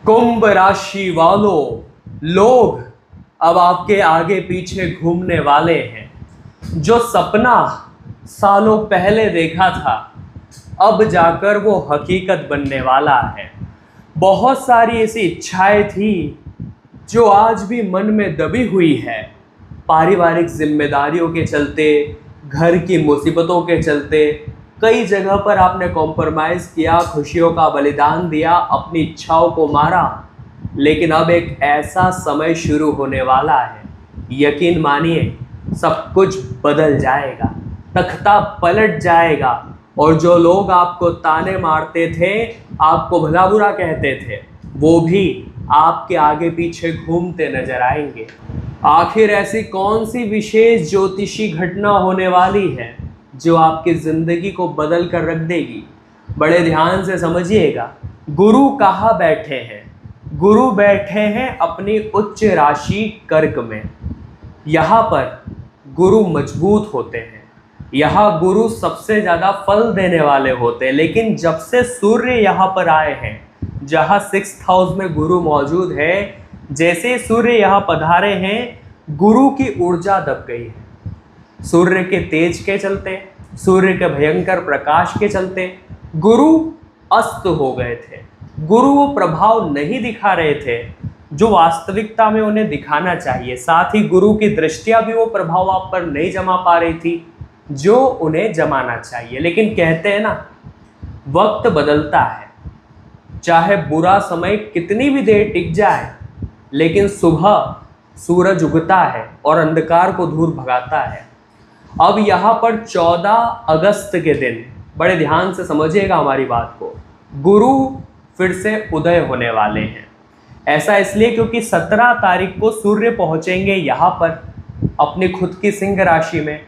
कुंभ राशि वालों, लोग अब आपके आगे पीछे घूमने वाले हैं। जो सपना सालों पहले देखा था, अब जाकर वो हकीकत बनने वाला है। बहुत सारी ऐसी इच्छाएं थी जो आज भी मन में दबी हुई है। पारिवारिक जिम्मेदारियों के चलते, घर की मुसीबतों के चलते कई जगह पर आपने कॉम्प्रोमाइज़ किया, खुशियों का बलिदान दिया, अपनी इच्छाओं को मारा। लेकिन अब एक ऐसा समय शुरू होने वाला है, यकीन मानिए सब कुछ बदल जाएगा, तख्ता पलट जाएगा। और जो लोग आपको ताने मारते थे, आपको भला बुरा कहते थे, वो भी आपके आगे पीछे घूमते नजर आएंगे। आखिर ऐसी कौन सी विशेष ज्योतिषी घटना होने वाली है जो आपकी जिंदगी को बदल कर रख देगी? बड़े ध्यान से समझिएगा। गुरु कहाँ बैठे हैं? गुरु बैठे हैं अपनी उच्च राशि कर्क में। यहाँ पर गुरु मजबूत होते हैं, यहाँ गुरु सबसे ज़्यादा फल देने वाले होते हैं। लेकिन जब से सूर्य यहाँ पर आए हैं, जहाँ 6th हाउस में गुरु मौजूद है, जैसे सूर्य यहाँ पधारे हैं, गुरु की ऊर्जा दब गई है। सूर्य के तेज के चलते, सूर्य के भयंकर प्रकाश के चलते गुरु अस्त हो गए थे। गुरु वो प्रभाव नहीं दिखा रहे थे जो वास्तविकता में उन्हें दिखाना चाहिए। साथ ही गुरु की दृष्टियां भी वो प्रभाव आप पर नहीं जमा पा रही थी जो उन्हें जमाना चाहिए। लेकिन कहते हैं ना, वक्त बदलता है, चाहे बुरा समय कितनी भी देर टिक जाए, लेकिन सुबह सूरज उगता है और अंधकार को दूर भगाता है। अब यहाँ पर 14 अगस्त के दिन, बड़े ध्यान से समझिएगा हमारी बात को, गुरु फिर से उदय होने वाले हैं। ऐसा इसलिए क्योंकि 17 तारीख को सूर्य पहुंचेंगे यहाँ पर अपनी खुद की सिंह राशि में।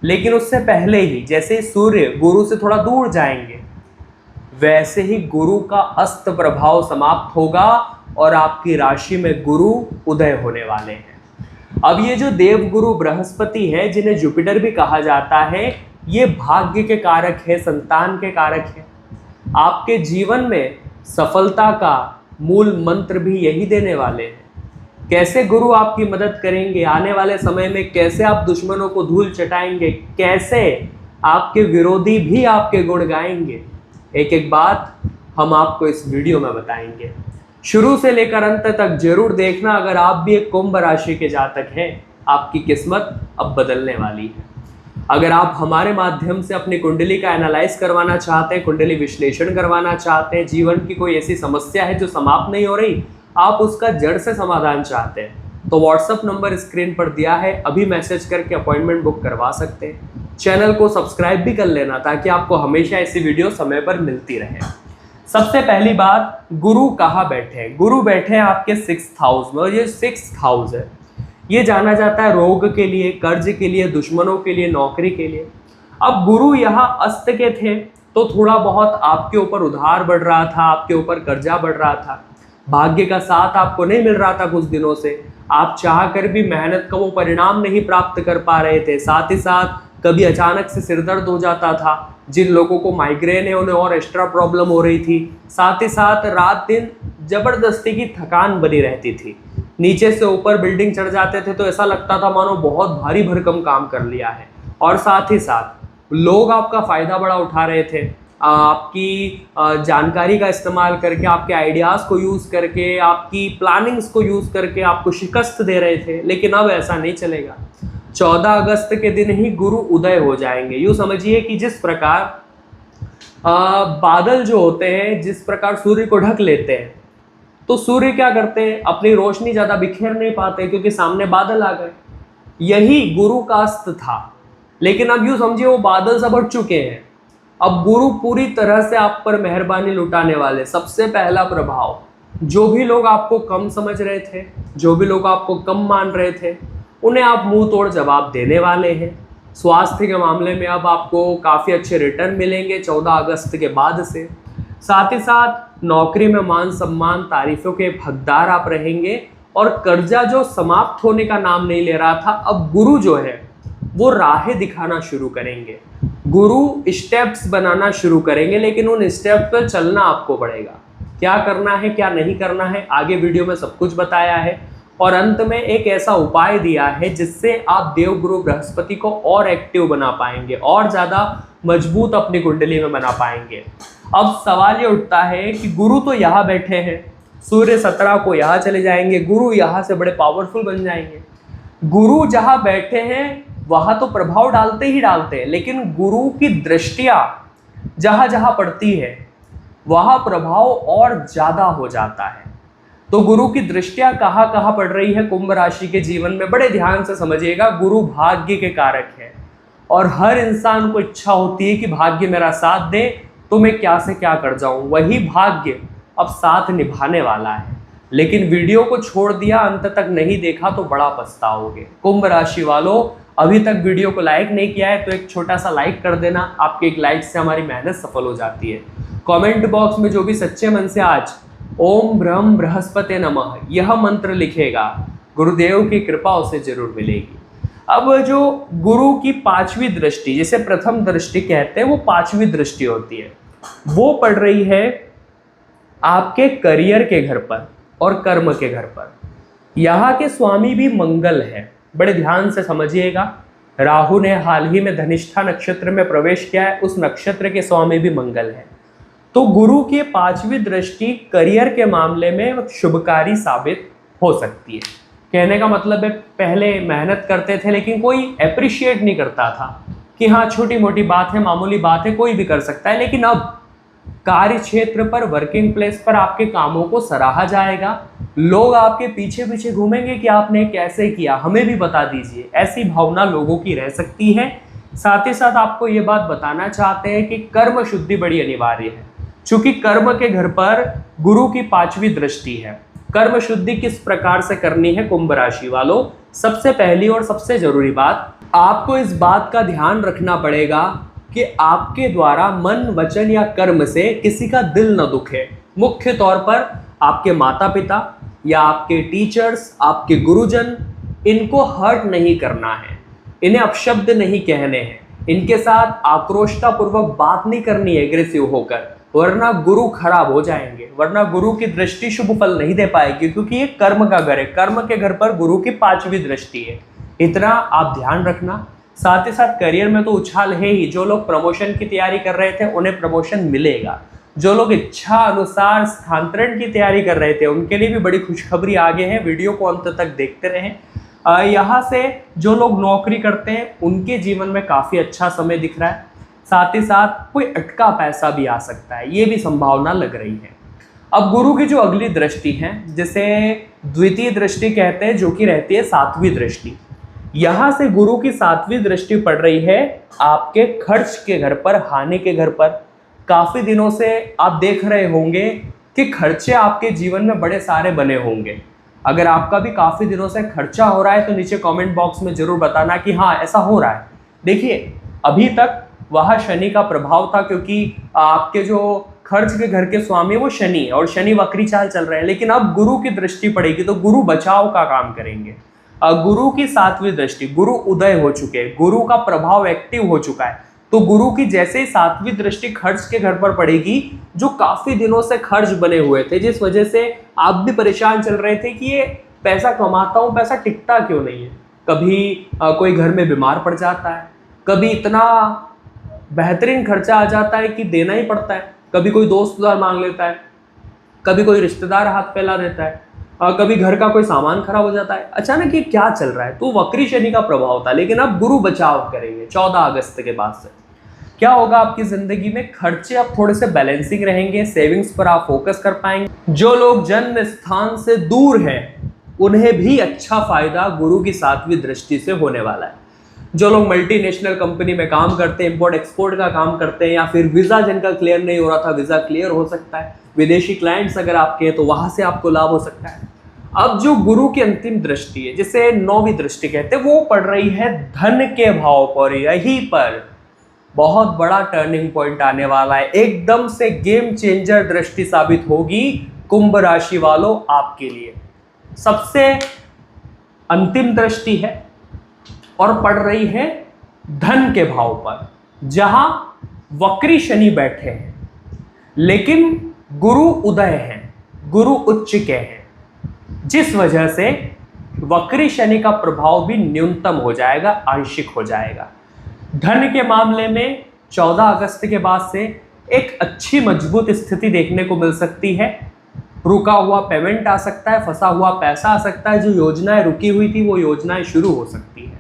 लेकिन उससे पहले ही जैसे सूर्य गुरु से थोड़ा दूर जाएंगे, वैसे ही गुरु का अस्त प्रभाव समाप्त होगा और आपकी राशि में गुरु उदय होने वाले हैं। अब ये जो देवगुरु बृहस्पति है, जिन्हें जुपिटर भी कहा जाता है, ये भाग्य के कारक है, संतान के कारक है। आपके जीवन में सफलता का मूल मंत्र भी यही देने वाले हैं। कैसे गुरु आपकी मदद करेंगे, आने वाले समय में कैसे आप दुश्मनों को धूल चटाएंगे, कैसे आपके विरोधी भी आपके गुण गाएंगे, एक एक बात हम आपको इस वीडियो में बताएंगे। शुरू से लेकर अंत तक जरूर देखना। अगर आप भी एक कुंभ राशि के जातक हैं, आपकी किस्मत अब बदलने वाली है। अगर आप हमारे माध्यम से अपनी कुंडली का एनालाइज करवाना चाहते हैं, कुंडली विश्लेषण करवाना चाहते हैं, जीवन की कोई ऐसी समस्या है जो समाप्त नहीं हो रही, आप उसका जड़ से समाधान चाहते हैं, तो व्हाट्सएप नंबर स्क्रीन पर दिया है, अभी मैसेज करके अपॉइंटमेंट बुक करवा सकते हैं। चैनल को सब्सक्राइब भी कर लेना ताकि आपको हमेशा ऐसी वीडियो समय पर मिलती रहे। सबसे पहली बात, गुरु कहाँ बैठे हैं? गुरु बैठे हैं आपके 6th हाउस में, और ये 6th हाउस है, ये जाना जाता है रोग के लिए, कर्ज के लिए, दुश्मनों के लिए, नौकरी के लिए। अब गुरु यहाँ अस्त के थे तो थोड़ा बहुत आपके ऊपर उधार बढ़ रहा था, आपके ऊपर कर्जा बढ़ रहा था, भाग्य का साथ आपको नहीं मिल रहा था कुछ दिनों से, आप चाह कर भी मेहनत का वो परिणाम नहीं प्राप्त कर पा रहे थे। साथ ही साथ कभी अचानक से सिर दर्द हो जाता था, जिन लोगों को माइग्रेन है उन्हें और एक्स्ट्रा प्रॉब्लम हो रही थी। साथ ही साथ रात दिन जबरदस्ती की थकान बनी रहती थी, नीचे से ऊपर बिल्डिंग चढ़ जाते थे तो ऐसा लगता था मानो बहुत भारी भरकम काम कर लिया है। और साथ ही साथ लोग आपका फ़ायदा बड़ा उठा रहे थे, आपकी जानकारी का इस्तेमाल करके, आपके आइडियाज़ को यूज़ करके, आपकी प्लानिंग्स को यूज़ करके आपको शिकस्त दे रहे थे। लेकिन अब ऐसा नहीं चलेगा। 14 अगस्त के दिन ही गुरु उदय हो जाएंगे। यूँ समझिए कि जिस प्रकार बादल जो होते हैं, जिस प्रकार सूर्य को ढक लेते हैं, तो सूर्य क्या करते हैं, अपनी रोशनी ज़्यादा बिखेर नहीं पाते क्योंकि सामने बादल आ गए। यही गुरु का अस्त था। लेकिन अब यूँ समझिए वो बादल सब हट चुके हैं, अब गुरु पूरी तरह से आप पर मेहरबानी लुटाने वाले। सबसे पहला प्रभाव, जो भी लोग आपको कम समझ रहे थे, जो भी लोग आपको कम मान रहे थे, उन्हें आप मुंह तोड़ जवाब देने वाले हैं। स्वास्थ्य के मामले में अब आपको काफ़ी अच्छे रिटर्न मिलेंगे 14 अगस्त के बाद से। साथ ही साथ नौकरी में मान सम्मान, तारीफों के हकदार आप रहेंगे। और कर्जा जो समाप्त होने का नाम नहीं ले रहा था, अब गुरु जो है वो राहें दिखाना शुरू करेंगे, गुरु स्टेप्स बनाना शुरू करेंगे। लेकिन उन स्टेप्स पर चलना आपको पड़ेगा। क्या करना है क्या नहीं करना है आगे वीडियो में सब कुछ बताया है, और अंत में एक ऐसा उपाय दिया है जिससे आप देवगुरु बृहस्पति को और एक्टिव बना पाएंगे, और ज़्यादा मजबूत अपनी कुंडली में बना पाएंगे। अब सवाल ये उठता है कि गुरु तो यहाँ बैठे हैं, सूर्य 17 को यहाँ चले जाएंगे, गुरु यहाँ से बड़े पावरफुल बन जाएंगे। गुरु जहाँ बैठे हैं वहाँ तो प्रभाव डालते ही डालते हैं, लेकिन गुरु की दृष्टियाँ जहाँ जहाँ पड़ती है वहाँ प्रभाव और ज़्यादा हो जाता है। तो गुरु की दृष्टियाँ कहाँ कहाँ पड़ रही है कुंभ राशि के जीवन में, बड़े ध्यान से समझिएगा। गुरु भाग्य के कारक है और हर इंसान को इच्छा होती है कि भाग्य मेरा साथ दे तो मैं क्या से क्या कर जाऊं। वही भाग्य अब साथ निभाने वाला है, लेकिन वीडियो को छोड़ दिया, अंत तक नहीं देखा तो बड़ा पछताओगे। कुंभ राशि वालों, अभी तक वीडियो को लाइक नहीं किया है तो एक छोटा सा लाइक कर देना। आपके एक लाइक से हमारी मेहनत सफल हो जाती है। कमेंट बॉक्स में जो भी सच्चे मन से आज ओम ब्रह्म बृहस्पति नमः यह मंत्र लिखेगा, गुरुदेव की कृपा उसे जरूर मिलेगी। अब जो गुरु की 5वीं दृष्टि, जिसे प्रथम दृष्टि कहते हैं, वो 5वीं दृष्टि होती है, वो पड़ रही है आपके करियर के घर पर और कर्म के घर पर। यहाँ के स्वामी भी मंगल है, बड़े ध्यान से समझिएगा। राहु ने हाल ही में धनिष्ठा नक्षत्र में प्रवेश किया है, उस नक्षत्र के स्वामी भी मंगल है। तो गुरु की 5वीं दृष्टि करियर के मामले में शुभकारी साबित हो सकती है। कहने का मतलब है पहले मेहनत करते थे लेकिन कोई अप्रिशिएट नहीं करता था कि हाँ छोटी मोटी बात है, मामूली बात है, कोई भी कर सकता है, लेकिन अब कार्य क्षेत्र पर, वर्किंग प्लेस पर आपके कामों को सराहा जाएगा। लोग आपके पीछे पीछे घूमेंगे कि आपने कैसे किया, हमें भी बता दीजिए, ऐसी भावना लोगों की रह सकती है। साथ ही साथ आपको ये बात बताना चाहते हैं कि कर्म शुद्धि बड़ी अनिवार्य है, चूंकि कर्म के घर पर गुरु की 5वीं दृष्टि है। कर्म शुद्धि किस प्रकार से करनी है कुंभ राशि वालों? सबसे पहली और सबसे जरूरी बात, आपको इस बात का ध्यान रखना पड़ेगा कि आपके द्वारा मन, वचन या कर्म से किसी का दिल न दुखे। मुख्य तौर पर आपके माता पिता या आपके टीचर्स, आपके गुरुजन, इनको हर्ट नहीं करना है, इन्हें अपशब्द नहीं कहने हैं, इनके साथ आक्रोशतापूर्वक बात नहीं करनी है एग्रेसिव होकर, वरना गुरु खराब हो जाएंगे, वरना गुरु की दृष्टि शुभ फल नहीं दे पाएगी, क्योंकि ये कर्म का घर है। कर्म के घर पर गुरु की 5वीं दृष्टि है, इतना आप ध्यान रखना। साथ ही साथ करियर में तो उछाल है ही। जो लोग प्रमोशन की तैयारी कर रहे थे उन्हें प्रमोशन मिलेगा, जो लोग इच्छा अनुसार स्थानांतरण की तैयारी कर रहे थे उनके लिए भी बड़ी खुशखबरी आगे है। वीडियो को अंत तक देखते रहें। यहाँ से जो लोग नौकरी करते हैं उनके जीवन में काफ़ी अच्छा समय दिख रहा है। साथ ही साथ कोई अटका पैसा भी आ सकता है, ये भी संभावना लग रही है। अब गुरु की जो अगली दृष्टि है, जिसे द्वितीय दृष्टि कहते हैं, जो कि रहती है 7वीं दृष्टि। यहाँ से गुरु की 7वीं दृष्टि पड़ रही है आपके खर्च के घर पर, हानि के घर पर। काफ़ी दिनों से आप देख रहे होंगे कि खर्चे आपके जीवन में बड़े सारे बने होंगे। अगर आपका भी काफ़ी दिनों से खर्चा हो रहा है तो नीचे कमेंट बॉक्स में ज़रूर बताना कि हाँ ऐसा हो रहा है। देखिए, अभी तक वह शनि का प्रभाव था, क्योंकि आपके जो खर्च के घर के स्वामी वो शनि है और शनि वक्री चाल चल रहे हैं, लेकिन अब गुरु की दृष्टि पड़ेगी तो गुरु बचाव का काम करेंगे। गुरु की 7वीं दृष्टि, गुरु उदय हो चुके हैं, गुरु का प्रभाव एक्टिव हो चुका है, तो गुरु की जैसे ही 7वीं दृष्टि खर्च के घर पर पड़ेगी, जो काफी दिनों से खर्च बने हुए थे, जिस वजह से आप भी परेशान चल रहे थे कि ये पैसा कमाता हूँ, पैसा टिकता क्यों नहीं है। कभी कोई घर में बीमार पड़ जाता है, कभी इतना बेहतरीन खर्चा आ जाता है कि देना ही पड़ता है, कभी कोई दोस्त उधार मांग लेता है, कभी कोई रिश्तेदार हाथ फैला देता है, कभी घर का कोई सामान खराब हो जाता है। अचानक ये क्या चल रहा है? तो वक्री शनि का प्रभाव था, लेकिन अब गुरु बचाव करेंगे 14 अगस्त के बाद से। क्या होगा आपकी जिंदगी में? खर्चे अब थोड़े से बैलेंसिंग रहेंगे, सेविंग्स पर आप फोकस कर पाएंगे। जो लोग जन्म स्थान से दूर हैं उन्हें भी अच्छा फायदा गुरु की 7वीं दृष्टि से होने वाला है। जो लोग मल्टीनेशनल कंपनी में काम करते हैं, इंपोर्ट एक्सपोर्ट का काम करते हैं, या फिर वीज़ा जिनका क्लियर नहीं हो रहा था, वीज़ा क्लियर हो सकता है। विदेशी क्लाइंट्स अगर आपके हैं तो वहाँ से आपको लाभ हो सकता है। अब जो गुरु की अंतिम दृष्टि है, जिसे 9वीं दृष्टि कहते हैं, वो पड़ रही है धन के भाव पर। यहीं पर बहुत बड़ा टर्निंग पॉइंट आने वाला है, एकदम से गेम चेंजर दृष्टि साबित होगी कुंभ राशि वालों आपके लिए। सबसे अंतिम दृष्टि है और पड़ रही है धन के भाव पर, जहां वक्री शनि बैठे हैं। लेकिन गुरु उदय हैं, गुरु उच्च के हैं, जिस वजह से वक्री शनि का प्रभाव भी न्यूनतम हो जाएगा, आंशिक हो जाएगा। धन के मामले में 14 अगस्त के बाद से एक अच्छी मजबूत स्थिति देखने को मिल सकती है। रुका हुआ पेमेंट आ सकता है, फंसा हुआ पैसा आ सकता है, जो योजनाएं रुकी हुई थी वो योजनाएं शुरू हो सकती है।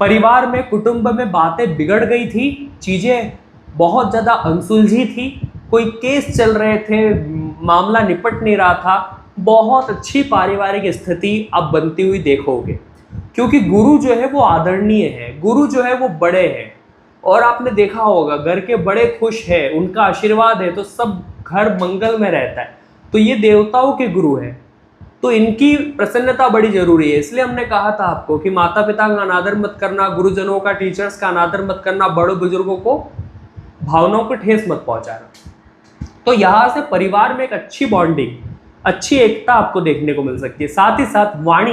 परिवार में, कुटुंब में बातें बिगड़ गई थी, चीजें बहुत ज्यादा अनसुलझी थी, कोई केस चल रहे थे, मामला निपट नहीं रहा था, बहुत अच्छी पारिवारिक स्थिति अब बनती हुई देखोगे, क्योंकि गुरु जो है वो आदरणीय है, गुरु जो है वो बड़े हैं, और आपने देखा होगा घर के बड़े खुश हैं, उनका आशीर्वाद है तो सब घर मंगल में रहता है। तो ये देवताओं के गुरु हैं, तो इनकी प्रसन्नता बड़ी जरूरी है। इसलिए हमने कहा था आपको कि माता पिता का अनादर मत करना, गुरुजनों का, टीचर्स का अनादर मत करना, बड़े बुजुर्गों को भावनाओं को ठेस मत पहुंचाना। तो यहाँ से परिवार में एक अच्छी बॉन्डिंग, अच्छी एकता आपको देखने को मिल सकती है। साथ ही साथ वाणी,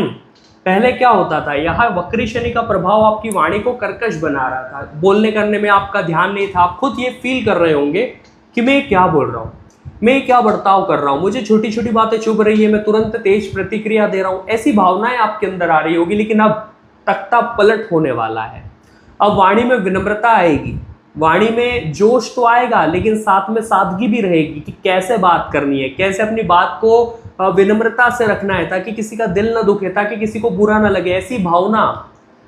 पहले क्या होता था, यहाँ वक्री शनि का प्रभाव आपकी वाणी को कर्कश बना रहा था, बोलने करने में आपका ध्यान नहीं था। आप खुद ये फील कर रहे होंगे कि मैं क्या बोल रहा हूँ, मैं क्या बर्ताव कर रहा हूँ, मुझे छोटी छोटी बातें चुभ रही है, मैं तुरंत तेज प्रतिक्रिया दे रहा हूँ, ऐसी भावनाएं आपके अंदर आ रही होगी। लेकिन अब तख्ता पलट होने वाला है। अब वाणी में विनम्रता आएगी, वाणी में जोश तो आएगा, लेकिन साथ में सादगी भी रहेगी कि कैसे बात करनी है, कैसे अपनी बात को विनम्रता से रखना है ताकि किसी का दिल ना दुखे, ताकि किसी को बुरा ना लगे। ऐसी भावना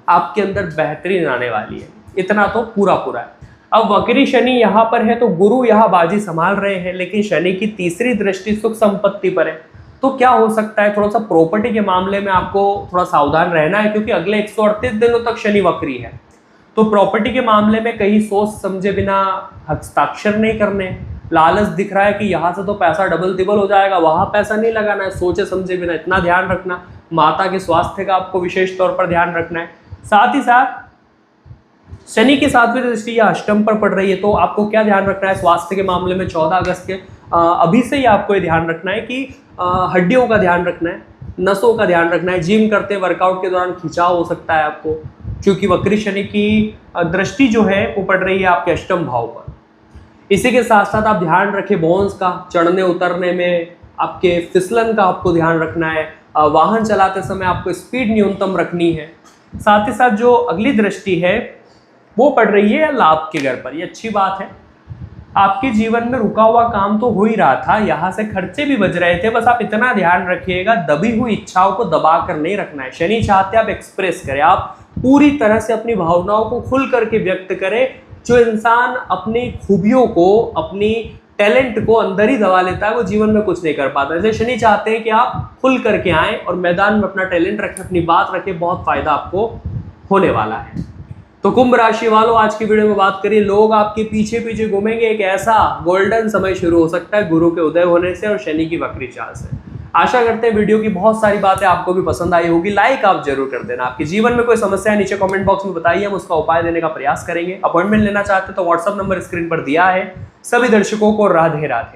आपके अंदर बेहतरीन आने वाली है, इतना तो पूरा पूरा है। अब वक्री शनि यहाँ पर है तो गुरु यहाँ बाजी संभाल रहे हैं, लेकिन शनि की तीसरी दृष्टि सुख संपत्ति पर है। तो क्या हो सकता है, थोड़ा सा प्रॉपर्टी के मामले में आपको थोड़ा सावधान रहना है, क्योंकि अगले 138 दिनों तक शनि वक्री है। तो प्रॉपर्टी के मामले में कहीं सोच समझे बिना हस्ताक्षर नहीं करने। लालच दिख रहा है कि यहाँ से तो पैसा डबल तिबल हो जाएगा, वहां पैसा नहीं लगाना है, सोचे समझे बिना, इतना ध्यान रखना। माता के स्वास्थ्य का आपको विशेष तौर पर ध्यान रखना है। साथ ही साथ शनि की 7वीं दृष्टि या अष्टम पर पड़ रही है, तो आपको क्या ध्यान रखना है स्वास्थ्य के मामले में 14 अगस्त के अभी से ही आपको ये ध्यान रखना है कि हड्डियों का ध्यान रखना है, नसों का ध्यान रखना है। जिम करते वर्कआउट के दौरान खिंचाव हो सकता है आपको, क्योंकि वक्री शनि की दृष्टि जो है वो पड़ रही है आपके अष्टम भाव पर। इसी के साथ साथ आप ध्यान रखें बोन्स का, चढ़ने उतरने में आपके फिसलन का आपको ध्यान रखना है। वाहन चलाते समय आपको स्पीड न्यूनतम रखनी है। साथ ही साथ जो अगली दृष्टि है वो पड़ रही है लाभ के घर पर। ये अच्छी बात है, आपके जीवन में रुका हुआ काम तो हो ही रहा था, यहाँ से खर्चे भी बच रहे थे। बस आप इतना ध्यान रखिएगा, दबी हुई इच्छाओं को दबा कर नहीं रखना है। शनि चाहते आप एक्सप्रेस करें, आप पूरी तरह से अपनी भावनाओं को खुल करके व्यक्त करें। जो इंसान अपनी खूबियों को, अपनी टैलेंट को अंदर ही दबा लेता है, वो जीवन में कुछ नहीं कर पाता। इसलिए शनि चाहते हैं कि आप खुल करके आएं और मैदान में अपना टैलेंट रखें, अपनी बात रखें, बहुत फायदा आपको होने वाला है। तो कुंभ राशि वालों, आज की वीडियो में बात करिए, लोग आपके पीछे पीछे घूमेंगे। एक ऐसा गोल्डन समय शुरू हो सकता है गुरु के उदय होने से और शनि की वक्री चाल से। आशा करते हैं वीडियो की बहुत सारी बातें आपको भी पसंद आई होगी। लाइक आप जरूर कर देना। आपके जीवन में कोई समस्या है नीचे कमेंट बॉक्स में बताइए, हम उसका उपाय देने का प्रयास करेंगे। अपॉइंटमेंट लेना चाहते हैं तो व्हाट्सएप नंबर स्क्रीन पर दिया है। सभी दर्शकों को राधे राधे।